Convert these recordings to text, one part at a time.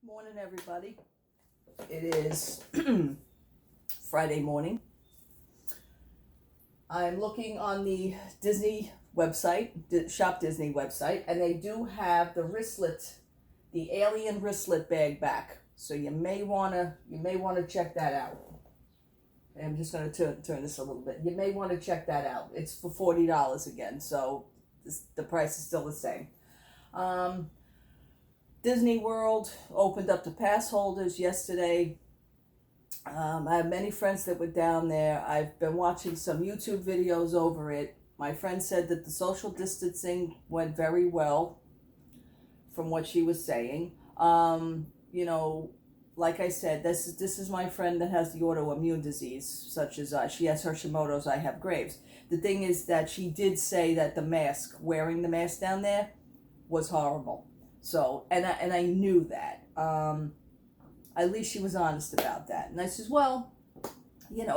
Morning, everybody. It is Friday morning. I'm looking on the Disney website, Shop Disney website, and they do have the wristlet, the alien wristlet bag back. So you may wanna check that out. I'm just gonna turn this a little bit. You may want to check that out. It's for $40 again, so the price is still the same. Disney World opened up to pass holders yesterday. I have many friends that were down there. I've been watching some YouTube videos over it. My friend said that the social distancing went very well from what she was saying. Like I said, this is my friend that has the autoimmune disease, such as she has Hashimoto's, I have Graves. The thing is that she did say that wearing the mask down there, was horrible. So, and I knew that. At least she was honest about that. And I says, well,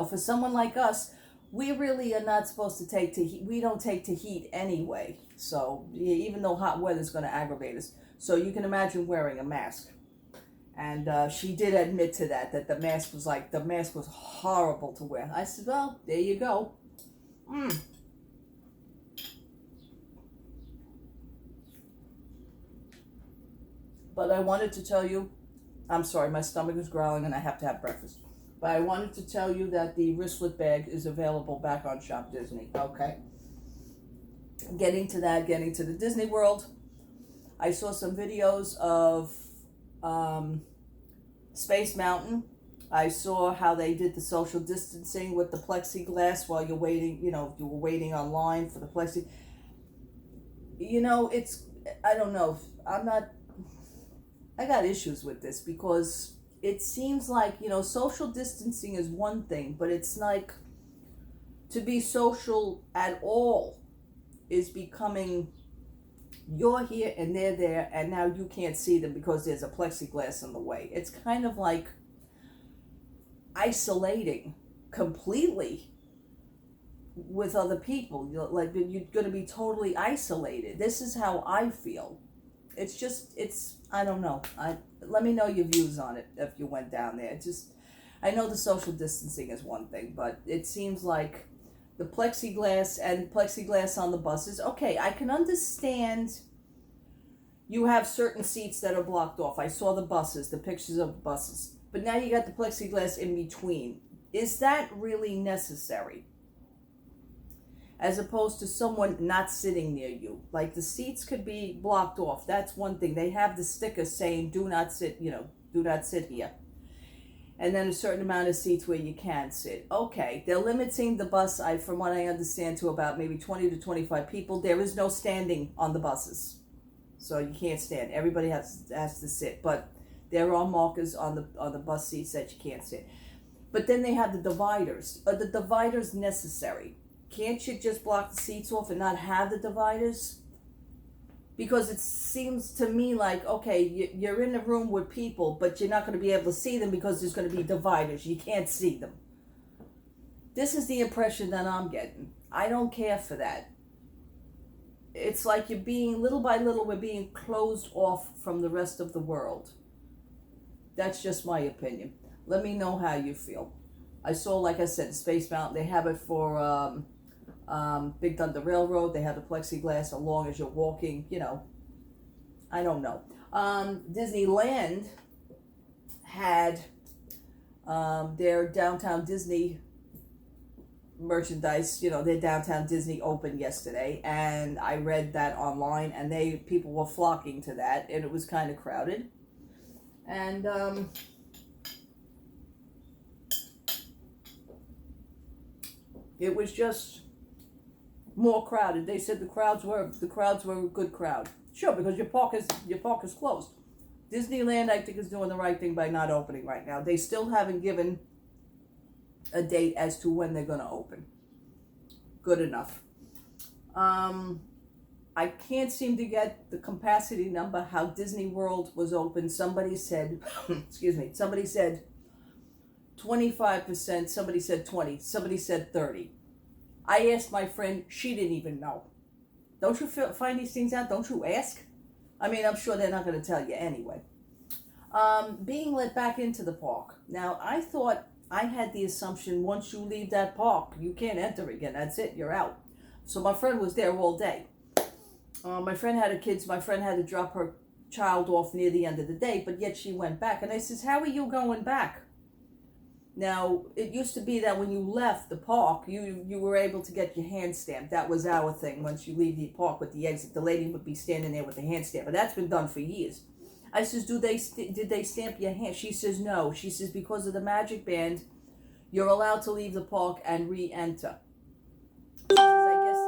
for someone like us, we really are not supposed to take to heat. We don't take to heat anyway. So, even though hot weather is going to aggravate us. So, you can imagine wearing a mask. And she did admit to that the mask was horrible to wear. I said, well, there you go. But I wanted to tell you, I'm sorry, my stomach is growling and I have to have breakfast. But I wanted to tell you that the wristlet bag is available back on Shop Disney. Okay. Getting to the Disney World. I saw some videos of Space Mountain. I saw how they did the social distancing with the plexiglass while you're waiting, you were waiting online for the plexi. I don't know. I got issues with this because it seems like, social distancing is one thing, but it's like to be social at all is becoming you're here and they're there and now you can't see them because there's a plexiglass in the way. It's kind of like isolating completely with other people. You're going to be totally isolated. This is how I feel. I don't know. Let me know your views on it if you went down there. I know the social distancing is one thing, but it seems like the plexiglass on the buses. Okay, I can understand you have certain seats that are blocked off. I saw the pictures of the buses. But now you got the plexiglass in between. Is that really necessary? As opposed to someone not sitting near you. Like the seats could be blocked off. That's one thing. They have the sticker saying, do not sit here. And then a certain amount of seats where you can sit. Okay, they're limiting the bus, from what I understand, to about maybe 20 to 25 people. There is no standing on the buses. So you can't stand. Everybody has to sit. But there are markers on the bus seats that you can't sit. But then they have the dividers. Are the dividers necessary? Can't you just block the seats off and not have the dividers? Because it seems to me like, okay, you're in a room with people, but you're not going to be able to see them because there's going to be dividers. You can't see them. This is the impression that I'm getting. I don't care for that. It's like little by little, we're being closed off from the rest of the world. That's just my opinion. Let me know how you feel. I saw, like I said, Space Mountain. They have it for Big Thunder Railroad. They have the plexiglass along as you're walking. I don't know. Disneyland had their downtown Disney merchandise. Their downtown Disney opened yesterday, and I read that online, and people were flocking to that, and it was kind of crowded. And it was just more crowded. They said the crowds were a good crowd. Sure, because your park is closed. Disneyland, I think, is doing the right thing by not opening right now. They still haven't given a date as to when they're going to open. Good enough. I can't seem to get the capacity number how Disney World was open. Somebody said, somebody said 25%, somebody said 20, somebody said 30. I asked my friend, she didn't even know. Don't you find these things out? Don't you ask? I mean, I'm sure they're not going to tell you anyway. Being let back into the park. Now, I had the assumption once you leave that park, you can't enter again. That's it, you're out. So my friend was there all day. My friend had kids. My friend had to drop her child off near the end of the day, but yet she went back. And I says, how are you going back? Now, it used to be that when you left the park, you were able to get your hand stamped. That was our thing. Once you leave the park with the exit, the lady would be standing there with the hand stamp. But that's been done for years. I says, did they stamp your hand? She says, no. She says, because of the magic band, you're allowed to leave the park and re-enter. She says, I guess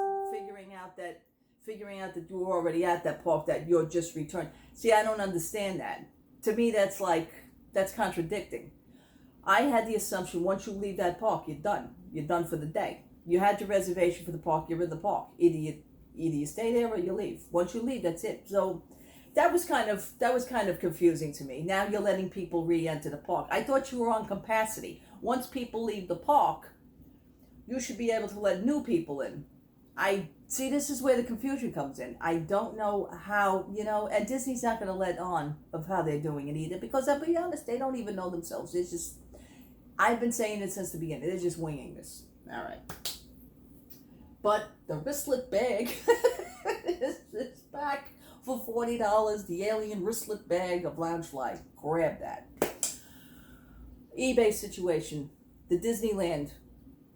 figuring out that you were already at that park, that you're just returned. See, I don't understand that. To me, that's contradicting. I had the assumption once you leave that park, you're done. You're done for the day. You had your reservation for the park, you're in the park. Either you stay there or you leave. Once you leave, that's it. So that was kind of confusing to me. Now you're letting people re-enter the park. I thought you were on capacity. Once people leave the park, you should be able to let new people in. I see, this is where the confusion comes in. I don't know how, and Disney's not going to let on of how they're doing it either, because I'll be honest, they don't even know themselves. It's just, I've been saying it since the beginning. They're just winging this. All right. But the wristlet bag is back for $40. The alien wristlet bag of Loungefly. Grab that. eBay situation. The Disneyland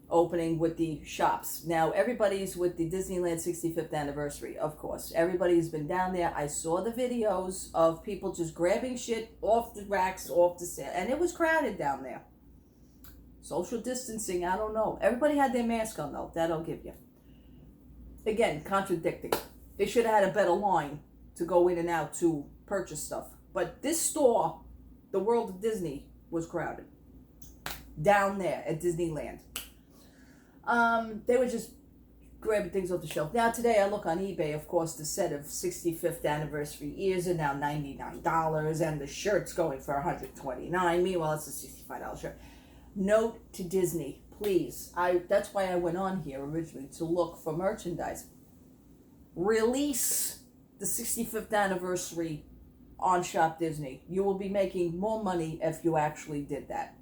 opening with the shops. Now, everybody's with the Disneyland 65th anniversary, of course. Everybody's been down there. I saw the videos of people just grabbing shit off the racks, off the set, and it was crowded down there. Social distancing, I don't know. Everybody had their mask on, though. That'll give you. Again, contradicting. They should have had a better line to go in and out to purchase stuff. But this store, the World of Disney, was crowded. Down there at Disneyland. They were just grabbing things off the shelf. Now today I look on eBay, of course, the set of 65th anniversary ears are now $99, and the shirt's going for $129. Meanwhile, it's a $65 shirt. Note to Disney, please. That's why I went on here originally, to look for merchandise. Release the 65th anniversary on Shop Disney. You will be making more money if you actually did that.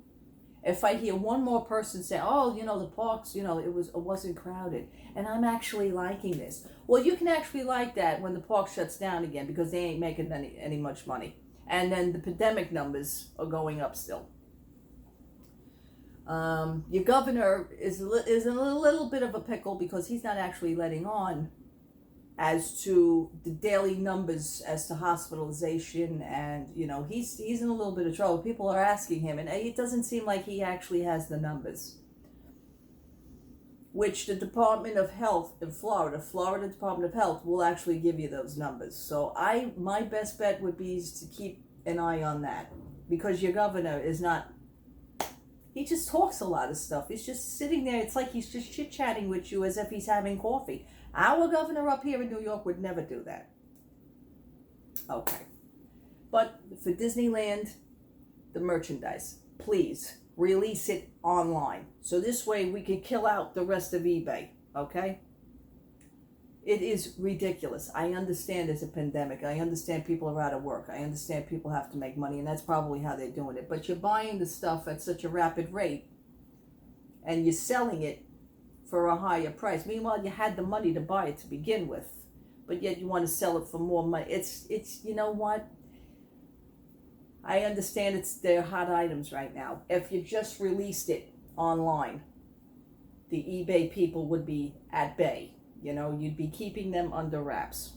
If I hear one more person say, oh, the parks, it wasn't crowded, and I'm actually liking this. Well, you can actually like that when the park shuts down again, because they ain't making any much money. And then the pandemic numbers are going up still. Your governor is in a little bit of a pickle, because he's not actually letting on as to the daily numbers as to hospitalization, and he's in a little bit of trouble. People are asking him, and it doesn't seem like he actually has the numbers, which the Department of Health in Florida Department of Health will actually give you those numbers. So my best bet would be to keep an eye on that, because your governor is not, he just talks a lot of stuff. He's just sitting there. It's like he's just chit-chatting with you as if he's having coffee. Our governor up here in New York would never do that. Okay. But for Disneyland, the merchandise, please release it online. So this way we can kill out the rest of eBay. Okay? It is ridiculous. I understand it's a pandemic. I understand people are out of work. I understand people have to make money, and that's probably how they're doing it. But you're buying the stuff at such a rapid rate, and you're selling it for a higher price. Meanwhile, you had the money to buy it to begin with, but yet you want to sell it for more money. It's you know what? I understand they're hot items right now. If you just released it online, the eBay people would be at bay. You'd be keeping them under wraps.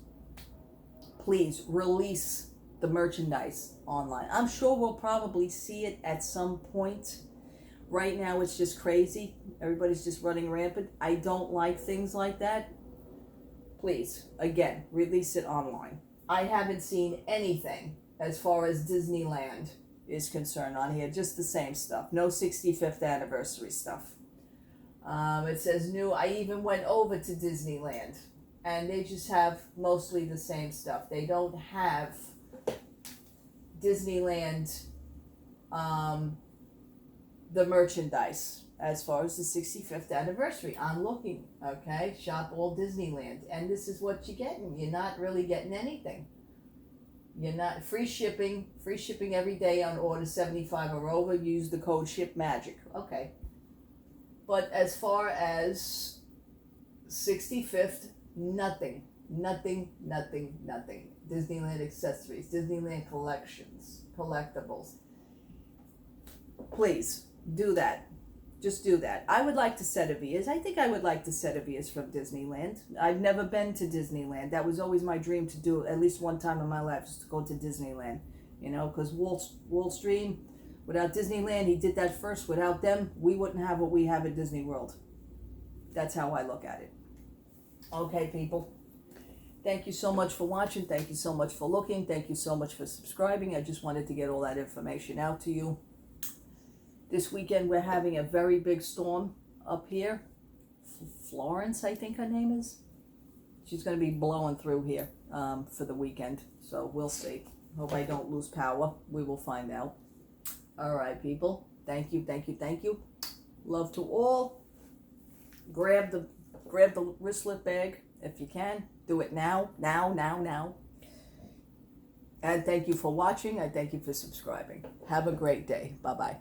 Please release the merchandise online. I'm sure we'll probably see it at some point. Right now it's just crazy. Everybody's just running rampant. I don't like things like that. Please, again, release it online. I haven't seen anything as far as Disneyland is concerned on here. Just the same stuff. No 65th anniversary stuff. It says new. I even went over to Disneyland, and they just have mostly the same stuff. They don't have Disneyland, the merchandise as far as the 65th anniversary. I'm looking, okay? Shop all Disneyland, and this is what you're getting. You're not really getting anything. You're not free shipping every day on order 75 or over. Use the code SHIPMAGIC. Okay. But as far as 65th, nothing. Disneyland accessories, Disneyland collectibles. Please do that. Just do that. I would like to set a Vias. I think I would like to set a Vias from Disneyland. I've never been to Disneyland. That was always my dream to do at least one time in my life, just to go to Disneyland. You know, because Walt Stream, without Disneyland, he did that first. Without them, we wouldn't have what we have at Disney World. That's how I look at it. Okay, people. Thank you so much for watching. Thank you so much for looking. Thank you so much for subscribing. I just wanted to get all that information out to you. This weekend we're having a very big storm up here. Florence, I think her name is. She's going to be blowing through here for the weekend. So we'll see. Hope I don't lose power. We will find out. All right, people. Thank you. Love to all. Grab the wristlet bag if you can. Do it now. And thank you for watching. I thank you for subscribing. Have a great day. Bye-bye.